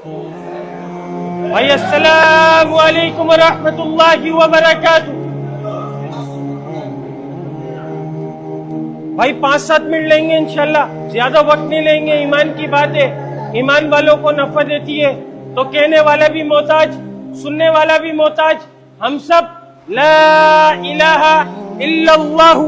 بھائی السلام علیکم ورحمۃ اللہ وبرکاتہ. بھائی 5-7 منٹ لیں گے انشاءاللہ, زیادہ وقت نہیں لیں گے. ایمان کی بات ہے, ایمان والوں کو نفع دیتی ہے تو کہنے والا بھی محتاج, سننے والا بھی محتاج. ہم سب لا الہ الا اللہ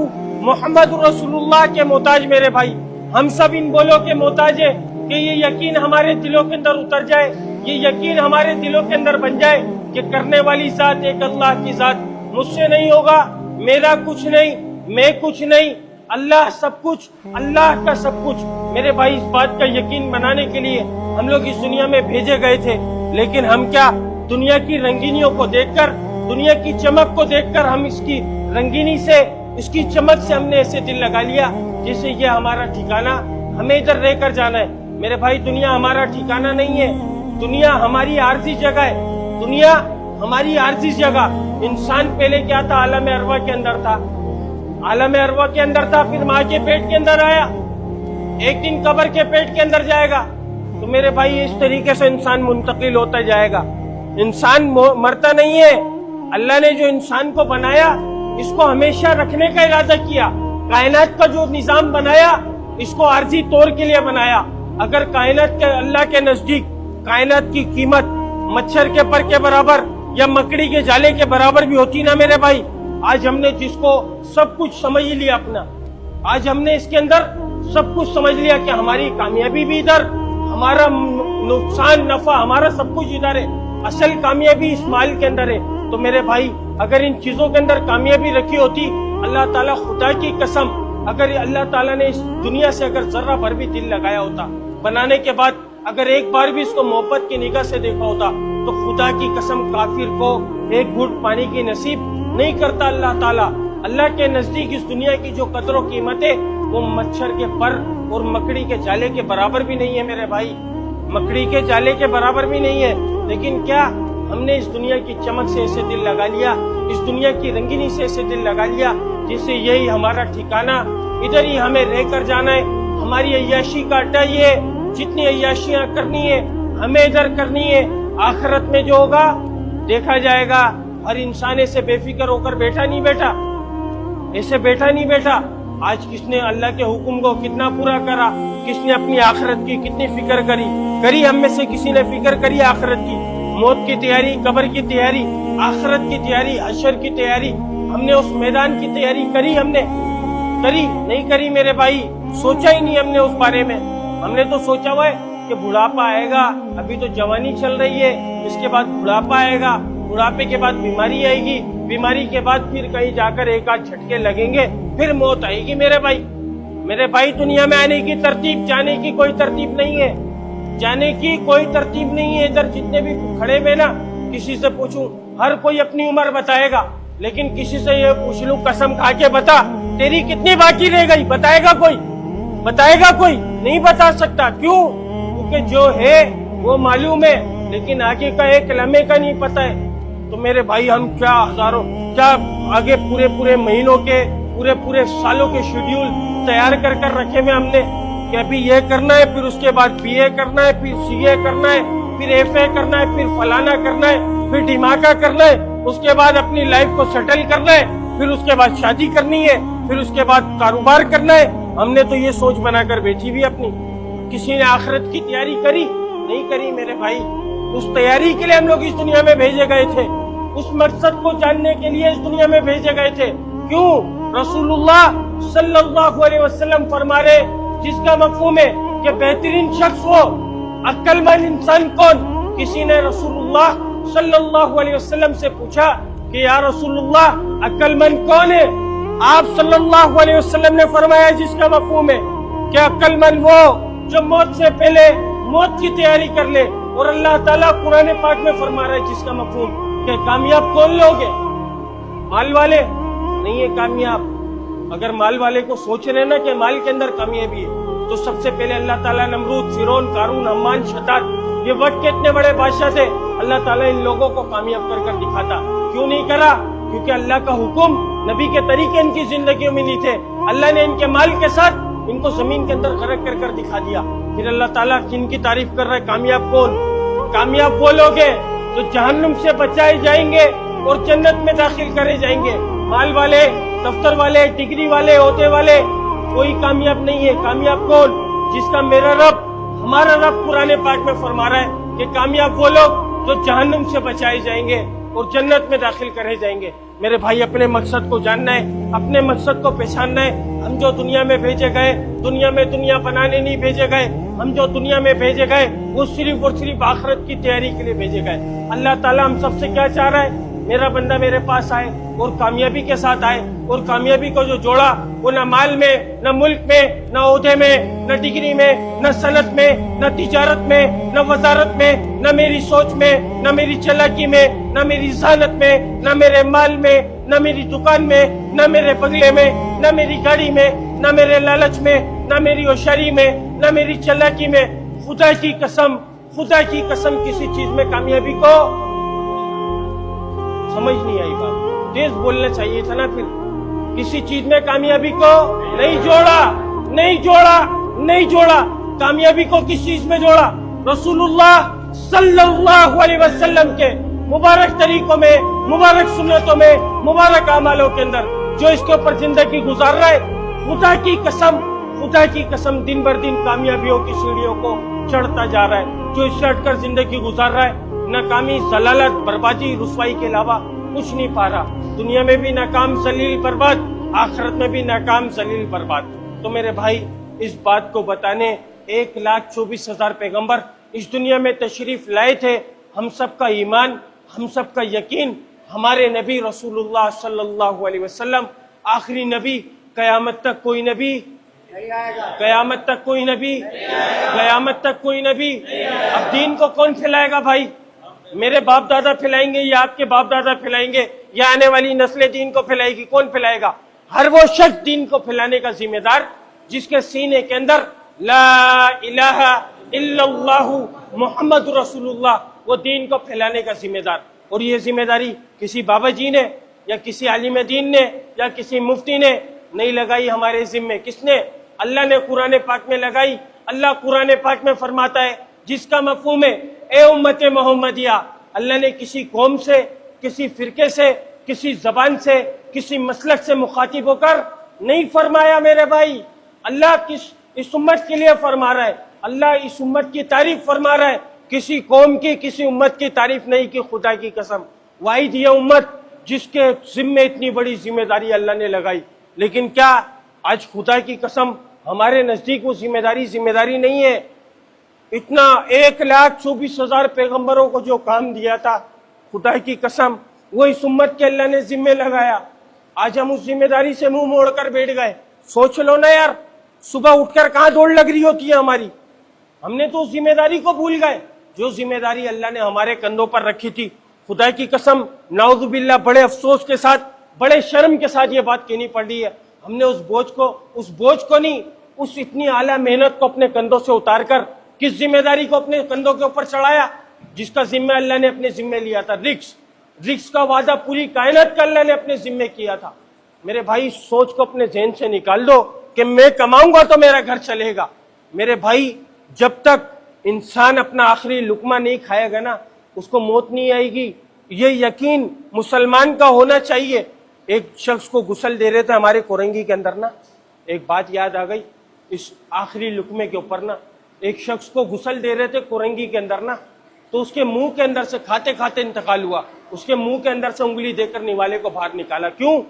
محمد رسول اللہ کے محتاج میرے بھائی. ہم سب ان بولوں کے محتاج ہیں کہ یہ یقین ہمارے دلوں کے اندر اتر جائے, یہ یقین ہمارے دلوں کے اندر بن جائے کہ کرنے والی ذات ایک اللہ کی ذات. مجھ سے نہیں ہوگا, میرا کچھ نہیں, میں کچھ نہیں, اللہ سب کچھ, اللہ کا سب کچھ. میرے بھائی اس بات کا یقین بنانے کے لیے ہم لوگ اس دنیا میں بھیجے گئے تھے, لیکن ہم کیا دنیا کی رنگینیوں کو دیکھ کر, دنیا کی چمک کو دیکھ کر ہم اس کی رنگینی سے, اس کی چمک سے ہم نے ایسے دل لگا لیا جیسے یہ ہمارا ٹھکانہ, ہمیں ادھر رہ کر جانا ہے. میرے بھائی دنیا ہمارا ٹھکانہ نہیں ہے, دنیا ہماری عارضی جگہ ہے, دنیا ہماری عارضی جگہ. انسان پہلے کیا تھا, عالم ارواح کے اندر تھا, عالم ارواح کے اندر تھا, پھر ماں کے پیٹ کے اندر آیا, ایک دن قبر کے پیٹ کے اندر جائے گا. تو میرے بھائی اس طریقے سے انسان منتقل ہوتا جائے گا. انسان مرتا نہیں ہے. اللہ نے جو انسان کو بنایا اس کو ہمیشہ رکھنے کا ارادہ کیا. کائنات کا جو نظام بنایا اس کو عارضی طور کے لیے بنایا. اگر کائنات کے اللہ کے نزدیک کائنات کی قیمت مچھر کے پر کے برابر یا مکڑی کے جالے کے برابر بھی ہوتی نا میرے بھائی, آج ہم نے جس کو سب کچھ سمجھ لیا اپنا, آج ہم نے اس کے اندر سب کچھ سمجھ لیا کہ ہماری کامیابی بھی ادھر, ہمارا نقصان نفع ہمارا سب کچھ ادھر ہے, اصل کامیابی اس مال کے اندر ہے. تو میرے بھائی اگر ان چیزوں کے اندر کامیابی رکھی ہوتی, اللہ تعالیٰ خدا کی قسم, اگر اللہ تعالیٰ نے اس دنیا سے اگر ذرہ بھر بھی دل لگایا ہوتا, بنانے کے بعد اگر ایک بار بھی اس کو محبت کی نگاہ سے دیکھا ہوتا, تو خدا کی قسم کافر کو ایک گھٹ پانی کی نصیب نہیں کرتا اللہ تعالیٰ. اللہ کے نزدیک اس دنیا کی جو قدر و قیمت ہے وہ مچھر کے پر اور مکڑی کے جالے کے برابر بھی نہیں ہے میرے بھائی, مکڑی کے جالے کے برابر بھی نہیں ہے. لیکن کیا ہم نے اس دنیا کی چمک سے ایسے دل لگا لیا, اس دنیا کی رنگینی سے ایسے دل لگا لیا جس سے یہی ہمارا ٹھکانہ, ادھر ہی ہمیں رہ کر جانا ہے. ہماری عیاشی کا اڈا یہ ہے, جتنی عیاشیاں کرنی ہے ہمیں ادھر کرنی ہے. آخرت میں جو ہوگا دیکھا جائے گا. ہر انسان ایسے بے فکر ہو کر بیٹھا نہیں بیٹھا, ایسے بیٹھا نہیں بیٹھا. آج کس نے اللہ کے حکم کو کتنا پورا کرا, کس نے اپنی آخرت کی کتنی فکر کری. ہم میں سے کسی نے فکر کری آخرت کی, موت کی تیاری, قبر کی تیاری, آخرت کی تیاری, حشر کی تیاری, ہم نے اس میدان کی تیاری کری, ہم نے کری نہیں کری میرے بھائی, سوچا ہی نہیں ہم نے اس بارے میں. ہم نے تو سوچا ہوا ہے کہ بڑھاپا آئے گا, ابھی تو جوانی چل رہی ہے, اس کے بعد بڑھاپا آئے گا, بڑھاپے کے بعد بیماری آئے گی, بیماری کے بعد پھر کہیں جا کر ایک آدھ جھٹکے لگیں گے, پھر موت آئے گی. میرے بھائی دنیا میں آنے کی ترتیب, جانے کی کوئی ترتیب نہیں ہے, جانے کی کوئی ترتیب نہیں ہے. ادھر جتنے بھی کھڑے ہوئے نا, کسی سے پوچھوں ہر کوئی اپنی عمر بتائے گا, لیکن کسی سے یہ پوچھ لوں قسم کھا کے بتا تیری کتنی باقی رہ گئی, بتائے گا کوئی؟ بتائے گا کوئی؟ نہیں بتا سکتا. کیوں؟ کیونکہ جو ہے وہ معلوم ہے, لیکن آگے کا ایک لمحے کا نہیں پتا ہے. تو میرے بھائی ہم کیا ہزاروں, کیا آگے پورے مہینوں کے, پورے سالوں کے شیڈیول تیار کر رکھے ہوئے ہم نے کہ ابھی یہ کرنا ہے, پھر اس کے بعد بی اے کرنا ہے, پھر سی اے کرنا ہے, پھر ایف اے کرنا ہے, پھر فلانا کرنا ہے, پھر ڈھماکہ کرنا ہے, اس کے بعد اپنی لائف کو سیٹل کرنا ہے, پھر اس کے بعد شادی کرنی ہے, پھر اس کے بعد کاروبار کرنا ہے. ہم نے تو یہ سوچ بنا کر بیچی بھی اپنی. کسی نے آخرت کی تیاری کری؟ نہیں کری میرے بھائی. اس تیاری کے لیے ہم لوگ اس دنیا میں بھیجے گئے تھے, اس مقصد کو جاننے کے لیے اس دنیا میں بھیجے گئے تھے. کیوں؟ رسول اللہ صلی اللہ علیہ وسلم فرما رہے, جس کا مفہوم ہے کہ بہترین شخص ہو, عقل مند انسان کون؟ کسی نے رسول اللہ صلی اللہ علیہ وسلم سے پوچھا کہ یا رسول اللہ عقل مند کون ہے؟ آپ صلی اللہ علیہ وسلم نے فرمایا جس کا مفہوم ہے کہ عقل مند وہ جو موت سے پہلے موت کی تیاری کر لے. اور اللہ تعالیٰ قرآن پاک میں فرما رہا ہے جس کا مفہوم کہ کامیاب کون لوگ ہیں؟ مال والے نہیں ہے کامیاب. اگر مال والے کو سوچ رہے نا کہ مال کے اندر کامیابی ہے, تو سب سے پہلے اللہ تعالیٰ نمرود, فرعون, قارون, حمان, شداد, یہ وقت کے اتنے بڑے بادشاہ تھے, اللہ تعالیٰ ان لوگوں کو کامیاب کر دکھاتا. کیوں نہیں کرا؟ کیونکہ اللہ کا حکم, نبی کے طریقے ان کی زندگیوں میں نہیں تھے. اللہ نے ان کے مال کے ساتھ ان کو زمین کے اندر غرق کر دکھا دیا. پھر اللہ تعالیٰ کن کی تعریف کر رہا ہے؟ کامیاب کون؟ کامیاب وہ لوگ ہیں جو جہنم سے بچائے جائیں گے اور جنت میں داخل کرے جائیں گے. مال والے, دفتر والے, ڈگری والے, عہدے والے, کوئی کامیاب نہیں ہے. کامیاب کون؟ جس کا میرا رب, ہمارا رب قرآن پاک میں فرما رہا ہے کہ کامیاب وہ لوگ جو جہنم سے بچائے جائیں گے اور جنت میں داخل کرے جائیں گے. میرے بھائی, اپنے مقصد کو جاننا ہے, اپنے مقصد کو پہچاننا ہے. ہم جو دنیا میں بھیجے گئے, دنیا میں دنیا بنانے نہیں بھیجے گئے. ہم جو دنیا میں بھیجے گئے وہ صرف اور صرف آخرت کی تیاری کے لیے بھیجے گئے. اللہ تعالیٰ ہم سب سے کیا چاہ رہا ہے؟ میرا بندہ میرے پاس آئے اور کامیابی کے ساتھ آئے, اور کامیابی کو جو جوڑا وہ نہ مال میں, نہ ملک میں, نہ عہدے میں, نہ ڈگری میں, نہ صنعت میں, نہ تجارت میں, نہ وزارت میں, نہ میری سوچ میں, نہ میری چلاکی میں, نہ میری ذہانت میں, نہ میرے مال میں, نہ میری دکان میں, نہ میرے بنگلے میں, نہ میری گاڑی میں, نہ میرے لالچ میں, نہ میری ہوشیاری میں, نہ میری چلاکی میں. خدا کی قسم, خدا کی قسم, کسی چیز میں کامیابی کو سمجھ نہیں آئی بات, تیز بولنا چاہیے تھا نا. پھر کسی چیز میں کامیابی کو نہیں جوڑا, نہیں جوڑا, نہیں جوڑا. کامیابی کو کس چیز میں جوڑا؟ رسول اللہ صلی اللہ علیہ وسلم کے مبارک طریقوں میں, مبارک سنتوں میں, مبارک اعمالوں کے اندر. جو اس کے اوپر زندگی گزار رہا ہے, خدا کی قسم, خدا کی قسم, دن بر دن کامیابیوں کی سیڑھیوں کو چڑھتا جا رہا ہے. جو اس سے ہٹ کر زندگی گزار رہا ہے, ناکامی, ضلالت, بربادی, رسوائی کے علاوہ کچھ نہیں پا رہا. دنیا میں بھی ناکام, ذلیل, برباد, آخرت میں بھی ناکام, ذلیل, برباد. تو میرے بھائی, اس بات کو بتانے 1,24,000 پیغمبر اس دنیا میں تشریف لائے تھے. ہم سب کا ایمان, ہم سب کا یقین, ہمارے نبی رسول اللہ صلی اللہ علیہ وسلم آخری نبی. قیامت تک کوئی نبی, قیامت تک کوئی نبی, قیامت تک کوئی نبی. اب دین کو کون پھیلائے گا بھائی؟ میرے باپ دادا پھیلائیں گے یا آپ کے باپ دادا پھیلائیں گے یا آنے والی نسلیں دین کو پھیلائے گی؟ کون پھیلائے گا؟ ہر وہ شخص دین کو پھیلانے کا ذمہ دار جس کے سینے کے اندر لا الہ الا اللہ محمد رسول اللہ, وہ دین کو پھیلانے کا ذمہ دار. اور یہ ذمہ داری کسی بابا جی نے یا کسی عالم دین نے یا کسی مفتی نے نہیں لگائی ہمارے ذمے. کس نے؟ اللہ نے قرآن پاک میں لگائی. اللہ قرآن پاک میں فرماتا ہے, جس کا مفہوم ہے اے امت محمدیہ, اللہ نے کسی قوم سے, کسی فرقے سے, کسی زبان سے, کسی مسلک سے مخاطب ہو کر نہیں فرمایا. میرے بھائی, اللہ اس امت کے لیے فرما رہا ہے, اللہ اس امت کی تعریف فرما رہا ہے, کسی قوم کی, کسی امت کی تعریف نہیں کی. خدا کی قسم, واحد یہ امت جس کے ذمے اتنی بڑی ذمہ داری اللہ نے لگائی. لیکن کیا آج خدا کی قسم ہمارے نزدیک وہ ذمہ داری نہیں ہے؟ اتنا 1,24,000 پیغمبروں کو جو کام دیا تھا, خدا کی قسم وہ اس امت کے اللہ نے ذمہ لگایا. آج ہم اس ذمہ داری سے منہ موڑ کر بیٹھ گئے. سوچ لو نا یار, صبح اٹھ کر کہاں دوڑ لگ رہی ہوتی ہے ہماری. ہم نے تو اس ذمہ داری کو بھول گئے جو ذمہ داری اللہ نے ہمارے کندھوں پر رکھی تھی. خدا کی قسم, نعوذ باللہ, بڑے افسوس کے ساتھ, بڑے شرم کے ساتھ یہ بات کہنی پڑ رہی ہے, ہم نے اس بوجھ کو نہیں, اس اتنی اعلیٰ محنت کو اپنے کندھوں سے اتار کر کس ذمہ داری کو اپنے کندھوں کے اوپر چڑھایا جس کا ذمہ اللہ نے اپنے ذمہ لیا تھا. رزق کا وعدہ پوری کائنات کا اللہ نے اپنے ذمہ کیا تھا. میرے بھائی, سوچ کو اپنے ذہن سے نکال دو کہ میں کماؤں گا تو میرا گھر چلے گا. میرے بھائی, جب تک انسان اپنا آخری لقمہ نہیں کھائے گا نا, اس کو موت نہیں آئے گی. یہ یقین مسلمان کا ہونا چاہیے. ایک شخص کو غسل دے رہے تھے ہمارے کورنگی کے اندر نا, ایک بات یاد آ گئی اس آخری لقمے کے اوپر نا. ایک شخص کو غسل دے رہے تھے کورنگی کے اندر نا, تو اس کے منہ کے اندر سے کھاتے کھاتے انتقال ہوا. اس کے منہ کے اندر سے انگلی دے کر نیوالے کو باہر نکالا. کیوں؟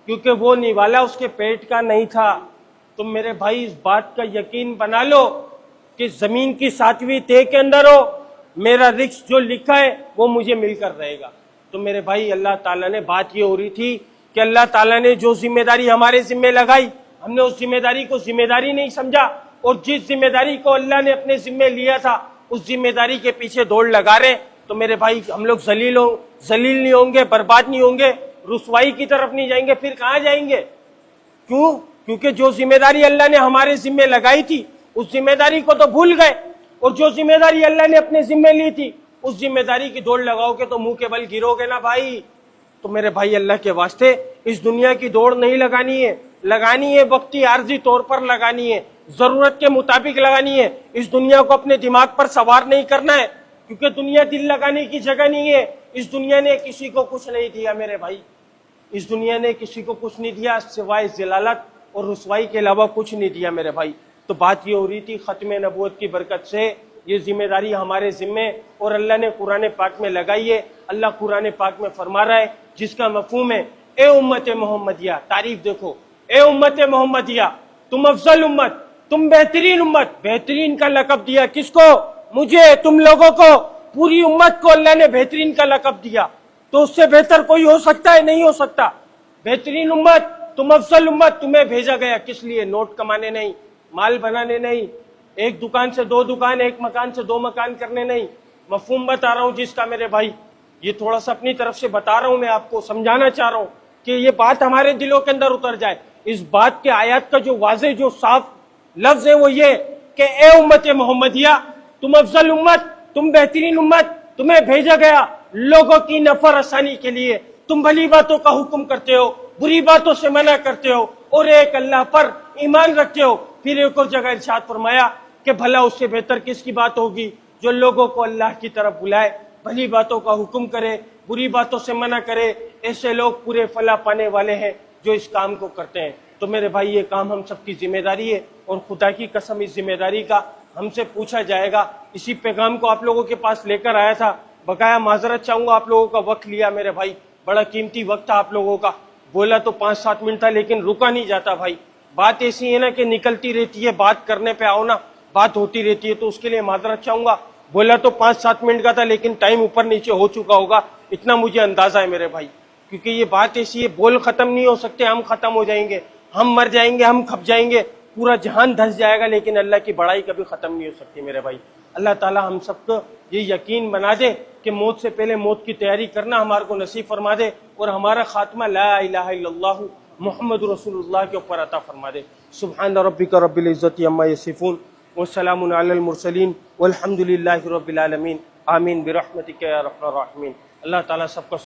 کیونکہ وہ نیوالا اس کے پیٹ کا نہیں تھا. تم میرے بھائی اس بات کا یقین بنا لو کہ زمین کی 7ویں تہ کے اندر ہو, میرا رزق جو لکھا ہے وہ مجھے مل کر رہے گا. تو میرے بھائی, اللہ تعالیٰ نے, بات یہ ہو رہی تھی کہ اللہ تعالیٰ نے جو ذمہ داری ہمارے ذمہ لگائی, ہم نے اس ذمہ داری کو ذمہ داری نہیں سمجھا, اور جس ذمہ داری کو اللہ نے اپنے ذمہ لیا تھا اس ذمہ داری کے پیچھے دوڑ لگا رہے. تو میرے بھائی, ہم لوگ ذلیل نہیں ہوں گے, برباد نہیں ہوں گے, رسوائی کی طرف نہیں جائیں گے. پھر کہاں جائیں گے؟ کیوں؟ کیونکہ جو ذمہ داری اللہ نے ہمارے ذمہ لگائی تھی اس ذمہ داری کو تو بھول گئے, اور جو ذمہ داری اللہ نے اپنے ذمہ لی تھی اس ذمہ داری کی دوڑ لگاؤ گے تو منہ کے بل گرو گے نا بھائی. تو میرے بھائی, اللہ کے واسطے اس دنیا کی دوڑ نہیں لگانی ہے وقتی عارضی طور پر لگانی ہے, ضرورت کے مطابق لگانی ہے. اس دنیا کو اپنے دماغ پر سوار نہیں کرنا ہے. کیونکہ دنیا دل لگانے کی جگہ نہیں ہے. اس دنیا نے کسی کو کچھ نہیں دیا میرے بھائی, اس دنیا نے کسی کو کچھ نہیں دیا سوائے ذلالت اور رسوائی کے علاوہ کچھ نہیں دیا میرے بھائی. تو بات یہ ہو رہی تھی ختم نبوت کی برکت سے یہ ذمہ داری ہمارے ذمے اور اللہ نے قرآن پاک میں لگائی ہے. اللہ قرآن پاک میں فرما رہا ہے جس کا مفہوم ہے اے امت محمدیہ, تعریف دیکھو, اے امت محمدیہ تم افضل امت, تم بہترین امت. بہترین کا لقب دیا کس کو؟ مجھے, تم لوگوں کو, پوری امت کو اللہ نے بہترین کا لقب دیا. تو اس سے بہتر کوئی ہو سکتا ہے؟ نہیں ہو سکتا. بہترین امت, تم افضل امت. تمہیں بھیجا گیا کس لیے؟ نوٹ کمانے نہیں, مال بنانے نہیں, ایک دکان سے دو دکان, ایک مکان سے دو مکان کرنے نہیں. مفہوم بتا رہا ہوں جس کا میرے بھائی, یہ تھوڑا سا اپنی طرف سے بتا رہا ہوں, میں آپ کو سمجھانا چاہ رہا ہوں کہ یہ بات ہمارے دلوں کے اندر اتر جائے. اس بات کے آیات کا جو واضح جو صاف لفظ ہے وہ یہ کہ اے امت محمدیہ تم افضل امت, تم بہترین امت, تمہیں بھیجا گیا لوگوں کی نفع رسانی کے لیے. تم بھلی باتوں کا حکم کرتے ہو, بری باتوں سے منع کرتے ہو اور ایک اللہ پر ایمان رکھتے ہو. پھر ایک اور جگہ ارشاد فرمایا کہ بھلا اس سے بہتر کس کی بات ہوگی جو لوگوں کو اللہ کی طرف بلائے, بھلی باتوں کا حکم کرے, بری باتوں سے منع کرے. ایسے لوگ پورے فلاح پانے والے ہیں جو اس کام کو کرتے ہیں. تو میرے بھائی یہ کام ہم سب کی ذمہ داری ہے اور خدا کی قسم اس ذمہ داری کا ہم سے پوچھا جائے گا. اسی پیغام کو آپ لوگوں کے پاس لے کر آیا تھا. بقایا معذرت چاہوں گا, آپ لوگوں کا وقت لیا میرے بھائی, بڑا قیمتی وقت تھا آپ لوگوں کا. بولا تو 5-7 منٹ تھا لیکن رکا نہیں جاتا بھائی. بات ایسی ہے نا کہ نکلتی رہتی ہے, بات کرنے پہ آؤ نا بات ہوتی رہتی ہے, تو اس کے لیے معذرت چاہوں گا. بولا تو 5-7 منٹ کا تھا لیکن ٹائم اوپر نیچے ہو چکا ہوگا, اتنا مجھے اندازہ ہے میرے بھائی. کیونکہ یہ بات ایسی ہے, بول ختم نہیں ہو سکتے, ہم ختم ہو جائیں گے, ہم مر جائیں گے, ہم کھپ جائیں گے, پورا جہان دھس جائے گا, لیکن اللہ کی بڑائی کبھی ختم نہیں ہو سکتی میرے بھائی. اللہ تعالی ہم سب کو یہ یقین بنا دے کہ موت سے پہلے موت کی تیاری کرنا ہمارے کو نصیب فرما دے اور ہمارا خاتمہ لا الہ الا اللہ محمد رسول اللہ کے اوپر عطا فرما دے. سبحان ربک رب العزت عما یصفون والسلام علی المرسلین والحمد للہ رب العالمین. آمین برحمتک یا ارحم الراحمین. اللہ تعالیٰ سب کا